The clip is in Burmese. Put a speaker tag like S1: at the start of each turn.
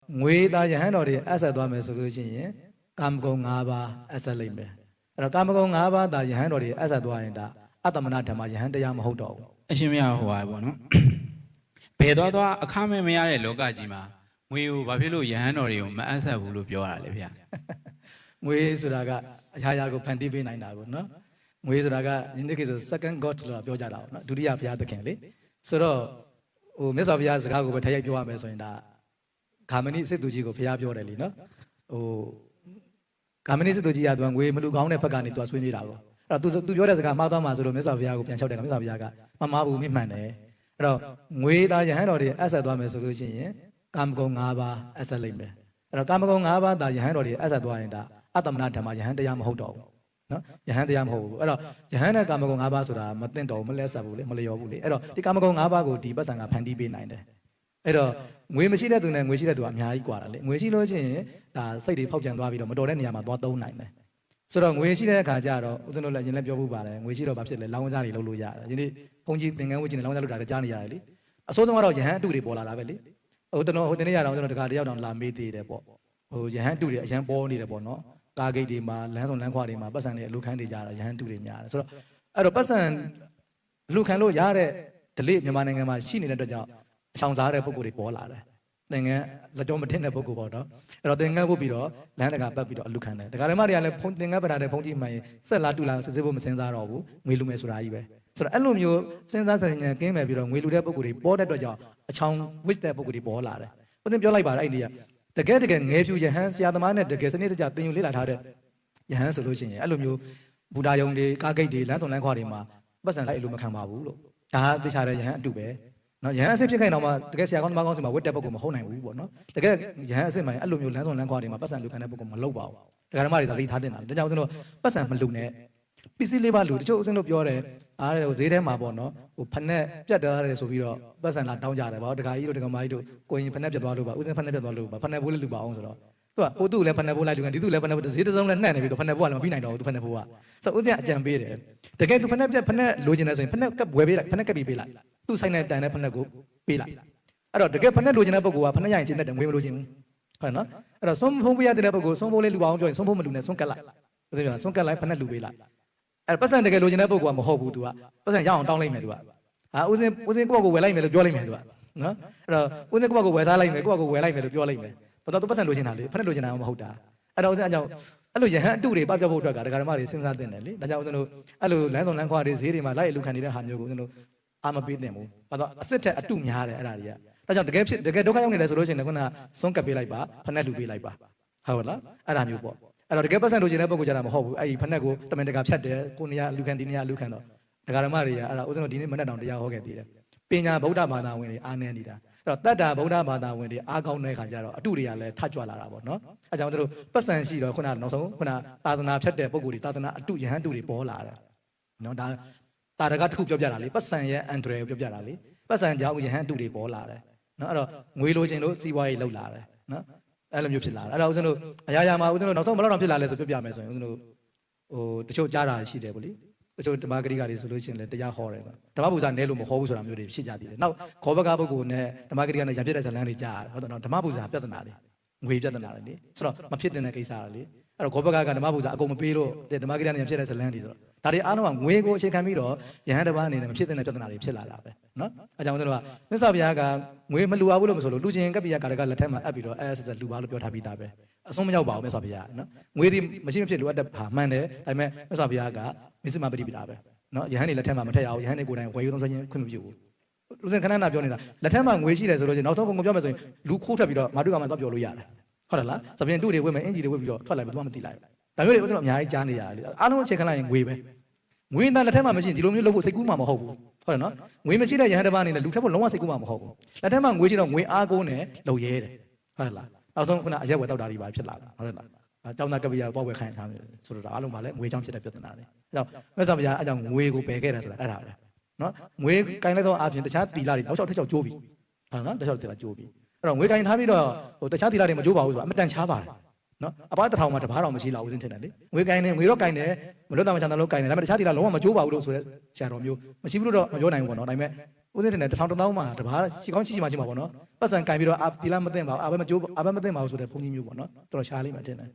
S1: ငွေသားယဟန်တော်တွေအဆက်သွားမယ်ဆိုလို့ရှိရင်ကာမဂုဏ်၅ပါးအဆက်လိုက်မယ်အဲ့တော့ကာမဂုဏ်၅ပါးသားယဟန်တော်တွေအဆက်သွားရင်ဒါအတ္တမနာဓမ္မယဟန်တရားမဟုတ်တော့ဘူး
S2: အရှင်မရဟိုပါပေါ့နော်ဘယ်သွားအခမဲ့မရတဲ့လောကကြီးမှာငွေကိုဘာဖြစ်လို့ယဟန်တော်တွေကိုမအပ်ဆက်ဘူးလို့ပြောရတာလဲဗျာ
S1: ငွေဆိုတာကအရာရာကိုဖန်တီးပေးနိုင်တာကိုနော်ငွေဆိုတာကယနေ့ခေတ်ဆို second god လို့ပြောကြတာပေါ့နော်ဒုတိယဘုရားသခင်လေဆိုတော့ဟိုမြတ်စွာဘုရားစကားကိုပဲထည့်ရိုက်ပြောရမယ်ဆိုရင်ဒါဂါမဏိစစ်သူကြီးကိုဘုရားပြောတယ်လीနော်ဟိုဂါမဏိစစ်သူကြီးကသူကငွေမလူကောင်းတဲ့ဘက်ကနေသူကဆွေးနေတာပေါ့အဲ့တော့သူပြောတဲ့စကားမှားသွားမှာဆိုလို့မြတ်စွာဘုရားကိုပြန်လျှောက်တယ်ကမြတ်စွာဘုရားကမမှားဘူးမိမှန်တယ်အဲ့တော့ငွေသားယဟန်တော်တွေအဆက်သွားမယ်ဆိုလို့ရှိရင်ကာမဂုဏ်၅ပါးအဆက်လိုက်မယ်အဲ့တော့ကာမဂုဏ်၅ပါးသားယဟန်တော်တွေအဆက်သွားရင်ဒါအတ္တမနာဓမ္မယဟန်တရားမဟုတ်တော့ဘူးနော်ယဟန်တရားမဟုတ်ဘူးအဲ့တော့ယဟန်နဲ့ကာမဂုဏ်၅ပါးဆိုတာမသိတော့ဘူးမလဲဆက်ဘူးလေမလျော်ဘူးလေအဲ့တော့ဒီကာမဂုဏ်၅ပါးကိုဒီပတ်စံကဖန်တီးပေးနိုင်တယ်အဲ့တော့ငွေမရှိတဲ့သူနဲ့ငွေရှိတဲ့သူကအများကြီးกว่าတာလေငွေရှိလို့ရှိရင်ဒါစိတ်တွေဖောက်ပြန်သွားပြီးတော့မတော်တဲ့နေရာမှာသွားသုံးနိုင်တယ်ဆိုတော့ငွေရှိတဲ့အခါကျတော့ဦးဇင်းတို့လည်းရင်လည်းပြောဖို့ပါတယ်ငွေရှိတော့ဘာဖြစ်လဲလောင်းဝစားတွေလုပ်လို့ရတယ်ဒီနေ့ဘုန်းကြီးသင်္ကန်းဝတ်ကြီးနဲ့လောင်းဝစားလုပ်တာလည်းကြားနေရတယ်လေအစိုးဆုံးကတော့ယဟန်အတုတွေပေါ်လာတာပဲလေဟိုတနေ့ရအောင်ကျွန်တော်တခါတယောက်တောင်လာမေးသေးတယ်ပေါ့ဟိုယဟန်အတုတွေအရန်ပေါ်နေတယ်ပေါ့နော်ကားဂိတ်တွေမှာလမ်းဆောင်လမ်းခွတွေမှာပတ်စံတွေအလူခန်းတွေကြတာယဟန်အတုတွေများတယ်ဆိုတော့အဲ့တော့ပတ်စံလူခံလို့ရတဲ့ဒလိမြန်မာနိုင်ငံမှာရှိနေတဲ့အတွက်ကြောင့်အဆောင်စားတဲ့ပုံကိုယ်တွေပေါ်လာတယ်သင်္ကန်းလက်ကြောမထင်တဲ့ပုံကိုယ်ပေါ့နော်အဲ့တော့သင်္ကန်းဝတ်ပြီးတော့လမ်းတကာပတ်ပြီးတော့အလူခံတယ်ဒကာဓမ္မတွေကလည်းသင်္ကန်းပတ်ထားတဲ့ဘုန်းကြီးမှန်ရင်ဆက်လာတူလာစစ်စစ်ဖို့မစင်စားတော့ဘူးငွေလူမယ်ဆိုတာကြီးပဲဆိုတော့အဲ့လိုမျိုးစဉ်းစားဆင်ခြင်ကင်းမယ်ပြီးတော့ငွေလူတဲ့ပုံကိုယ်တွေပေါ်တဲ့အတွက်ကြောင့်အချောင်ဝစ်တဲ့ပုံကိုယ်တွေပေါ်လာတယ်ဦးဇင်းပြောလိုက်ပါလားအဲ့ဒီကတကယ်ငယ်ဖြူယဟန်ဆရာသမားနဲ့တကယ်စနစ်တကျသင်ယူလေ့လာထားတဲ့ယဟန်ဆိုလို့ရှိရင်အဲ့လိုမျိုးဘူတာယုံတွေကားဂိတ်တွေလမ်းဆောင်လမ်းခွတွေမှာပတ်စံလိုက်အလိုမခံပါဘူးလို့ဒါဟာသိချတဲ့ယဟန်အတူပဲနော်ယဟန်အစစ်ဖြစ်ခိုင်းတော့မှတကယ်ဆရာကောင်းသမားကောင်းစီမှာဝတ်တဲ့ပုဂ္ဂိုလ်မဟုတ်နိုင်ဘူးပေါ့နော်တကယ်ယဟန်အစစ်မှာအဲ့လိုမျိုးလမ်းဆောင်လမ်းခွတွေမှာပတ်စံလူခံတဲ့ပုဂ္ဂိုလ်မလုပ်ပါဘူးဒကာဓမ္မတွေဒါသိထားတင်တာဒါကြောင့်ဦးဇင်းတို့ပတ်စံမလူနဲ့ပစ္စည်းလေးပါလူတချို့ဦးဇင်းတို့ပြောတယ်အားတဲ့ဈေးထဲမှာပေါ့နော်ဟိုဖက်နဲ့ပြတ်သွားတယ်ဆိုပြီးတော့ပတ်စံလာတောင်းကြတယ်ဗောဒကာကြီးတို့ဒကာမကြီးတို့ကိုရင်ဖက်နဲ့ပြတ်သွားလို့ပါဦးဇင်းဖက်နဲ့ပြတ်သွားလို့ပါဖက်နဲ့ဘိုးလေးလူပါအောင်ဆိုတော့သူကဟိုသူ့လည်းဖက်နဲ့ဘိုးလိုက်လူခံဒီသူ့လည်းဖက်နဲ့ဈေးတစ်စုံလည်းနှံ့နေပြီတော့ဖက်နဲ့ဘိုးကလည်းမပြီးနိုင်တော့ဘူးသူဖက်နဲ့ဘိုးကဆိုဦးဇင်းအကြံပေးတယ်တကယ်သူဖက်နဲ့ပြတ်ဖက်နဲ့လိုချင်တယ်ဆိုရင်ဖက်နဲ့ကပ်ဝယ်ပေးလိုက်ဖက်နဲ့ကပ်ပြီးပေးလိုက်သူ့ဆိုင်နဲ့တန်တဲ့ဖက်နဲ့ကိုပေးလိုက်အဲ့တော့တကယ်ဖက်နဲ့လိုချင်တဲ့ပုဂ္ဂိုလ်ကဖက်နဲ့ရရင်ကျင်းတဲ့ငွေမလိုချင်ဘူးဟုတ်နော်အဲ့တော့ဆုံးဖုံးပေးရတဲ့ပုဂ္ဂိုလ်ဆုံးဖုံးလေးလူပါအောင်ပြောရင်ဆုံးဖုံးမလူနဲ့ဆုံးကတ်လိုက်ဦးဇင်းပြောတာဆုံးကတ်လိုက်ဖက်နဲ့လူပေးလိုက်အဲ့ပတ်စံတကယ်လိုချင်တဲ့ပုဂ္ဂိုလ်ကမဟုတ်ဘူးသူကပတ်စံရအောင်တောင်းလိုက်မယ်သူကဟာဦးစင်ကိုယ့်ကိုဝယ်လိုက်မယ်လို့ပြောလိုက်မယ်သူကနော်အဲ့တော့ဦးစင်ကိုယ့်ကိုဝယ်စားလိုက်မယ်ကိုယ့်ကိုဝယ်လိုက်မယ်လို့ပြောလိုက်မယ်ဘာလို့သူပတ်စံလိုချင်တာလေဖက်နဲ့လိုချင်တာမဟုတ်တာအဲ့တော့ဦးစင်အကြောင်းအဲ့လိုယဟန်အတုတွေပပြောက်ဖို့အတွက်ကဒကာဓမ္မတွေစဉ်းစားသင့်တယ်လေဒါကြောင့်ဦးစင်တို့အဲ့လိုလမ်းဆောင်လမ်းခွတွေဈေးတွေမှာလိုက်အလူခံနေတဲ့ဟာမျိုးကိုဦးစင်တို့အာမပေးသင့်ဘူးဘာလို့အစစ်ထက်အတုများတယ်အဲ့ဒါတွေကဒါကြောင့်တကယ်ဒုက္ခရောက်နေတယ်ဆိုလို့ရှိရင်ခုနဆုံးကပ်ပေးလိုက်ပါဖက်နဲ့လူပေးလိုက်ပါဟုတ်လားအဲ့ဒါမျိုးပေါ့အဲ့တော့တကယ်ပတ်စံလိုချင်တဲ့ပုဂ္ဂိုလ်ကြတာမဟုတ်ဘူးအဲ့ဒီဖက်နဲ့ကိုတမင်တကာဖြတ်တယ်ကိုနေရလူခံဒီနေရလူခံတော့ဒကာဓမ္မတွေကအဲ့ဒါဦးဇင်းတို့ဒီနေ့မနေ့တောင်တရားဟောခဲ့သေးတယ်ပညာဗုဒ္ဓဘာသာဝင်တွေအားနည်းနေတာအဲ့တော့တတ္တာဗုဒ္ဓဘာသာဝင်တွေအားကောင်းတဲ့ခါကျတော့အတုတွေကလည်းထကြွလာတာပေါ့နော်အဲ့ကြောင့်တို့ပတ်စံရှိတော့ခုနနောက်ဆုံးခုနသာသနာဖြတ်တဲ့ပုဂ္ဂိုလ်တွေသာသနာအတုယဟန်တုတွေပေါ်လာတယ်နော်ဒါတာရကတစ်ခုပြောပြတာလေပတ်စံရဲ့အန်ဒရယ်ကိုပြောပြတာလေပတ်စံကြောင့်ယဟန်တုတွေပေါ်လာတယ်နော်အဲ့တော့ငွေလိုချင်လို့စီးပွားရေးလောက်လာတယ်နော်အဲ့လိုမျိုးဖြစ်လာတယ်အဲ့တော့ဦးဇင်းတို့အရာရာမှာဦးဇင်းတို့နောက်ဆုံးဘယ်လောက်တောင်ဖြစ်လာလဲဆိုပြပြမယ်ဆိုရင်ဦးဇင်းတို့ဟိုတချို့ကြားတာရှိတယ်ဗောလေတချို့ဓမ္မဂရိကတွေဆိုလို့ရှိရင်လည်းတရားဟောတယ်ဓမ္မပူဇာနဲလို့မဟောဘူးဆိုတာမျိုးတွေဖြစ်ကြသေးတယ်နောက်ခောဘကပုဂ္ဂိုလ်နဲ့ဓမ္မဂရိကနဲ့ရံပြတဲ့ဇလန်းတွေကြားတယ်ဟုတ်တယ်နော်ဓမ္မပူဇာပြဿနာတွေငွေပြဿနာတွေလေဆိုတော့မဖြစ်တဲ့ကိစ္စတွေလေအဲ့တော့ခောဘကဓမ္မပူဇာအကုန်မပေးလို့ဓမ္မဂရိကနဲ့ရံပြတဲ့ဇလန်းတွေဆိုတော့ဒါတွေအားလုံးကငွေကိုအခြေခံပြီးတော့ယဟန်တစ်ပါးအနေနဲ့မဖြစ်တဲ့ပြဿနာတွေဖြစ်လာတာပဲနော်အဲကြောင့်ဦးဇင်းတို့ကမြတ်စွာဘုရားကငွေမလူအောင်လို့မဆိုလို့လူချင်းကပ်ပြီးကာရကလက်ထက်မှာအပ်ပြီးတော့ဆက်လူပါလို့ပြောထားပြီးသားပဲအဆုံးမရောက်ပါဘူးမြတ်စွာဘုရားနော်ငွေဒီမရှိမဖြစ်လိုအပ်တဲ့ဟာမှန်တယ်ဒါပေမဲ့မြတ်စွာဘုရားကမစ္စမပတိပိတာပဲနော်ယဟန်တွေလက်ထက်မှာမထက်ရအောင်ယဟန်တွေကိုယ်တိုင်ဝယ်ယူသုံးစွဲခြင်းခွင့်မပြုဘူးဦးဇင်းခဏခဏပြောနေတာလက်ထက်မှာငွေရှိတယ်ဆိုလို့ချင်းနောက်ဆုံးပုံပြောမယ်ဆိုရင်လူခိုးထွက်ပြီးတော့မာတုကမှတော့ပြောလို့ရတယ်ဟုတ်တယ်လားသဖြင့်တူတွေဝယ်မယ်အင်ဂျီတွေဝယ်ပြီးတော့ထွက်လာပြီသူကမသိလိုက်ဒါမျိုးတွေဦးဇင်းတို့အများကြီးကြားနေရတယ်လေအားလုံးချိန်ခဏလိုက်ရင်ငွေပဲငွေသားလက်ထက်မှာမရှိရင်ဒီလိုမျိုးလုပ်ဖို့စိတ်ကူးမှာမဟုတ်ဘူးဟုတ်တယ်နော်ငွေမရှိတဲ့ယဟန်တစ်ပါးအနေနဲ့လူထက်ဖို့လုံးဝစိတ်ကူးမှာမဟုတ်ဘူးလက်ထက်မှာငွေရှိတော့ငွေအားကိုးနဲ့လုံရဲတယ်ဟုတ်တယ်လားနောက်ဆုံးခုနအရက်ဝယ်တောက်တာတွေပါဖြစ်လာတာဟုတ်တယ်လားကျောင်းသားကပ္ပိယပေါက်ဝယ်ခိုင်းထားတယ်ဆိုတော့အားလုံးပါလဲငွေကြောင့်ဖြစ်တဲ့ပြဿနာတွေအဲကြောင့်မြတ်စွာဘုရားအဲကြောင့်ငွေကိုပယ်ခဲ့တယ်ဆိုတာအဲ့ဒါပဲနော်ငွေကင်လိုက်တော့အပြင်တခြားတီလာတွေနောက်လျှောက်ထက်ချောက်ကျိုးပြီဟုတ်နော်တခြားတီလာကျိုးပြီအဲ့တော့ငွေကင်ထားပြီးတော့ဟိုတခြားတီလာတွေမကျိုးပါဘူးဆိုတာအမတန်ချားပါတယ် နော်အပားတစ်ထောင်မှာတစ်ပါးတော်မရှိလောက်ဦးစင်းထင်တယ်လေငွေကိုင်းနေငွေတော့ကိုင်းတယ်မလွတ်တာမှချမ်းသာလို့ကိုင်းတယ်ဒါပေမဲ့တခြားတီလာလုံးဝမကြိုးပါဘူးလို့ဆိုတဲ့ဆရာတော်မျိုးမရှိဘူးလို့တော့မပြောနိုင်ဘူးပေါ့နော်ဒါပေမဲ့ဦးစင်းထင်တယ်တစ်ထောင်တစ်သောင်းမှာတစ်ပါးရှိကောင်းရှိမှရှိမှာပေါ့နော်ပတ်စံကိုင်းပြီးတော့တီလာမသိမ့်ပါဘူးအဘဲမကြိုးအဘဲမသိမ့်ပါဘူးဆိုတဲ့ဘုန်းကြီးမျိုးပေါ့နော်တော်တော်ရှားလိမ့်မယ်ထင်တယ်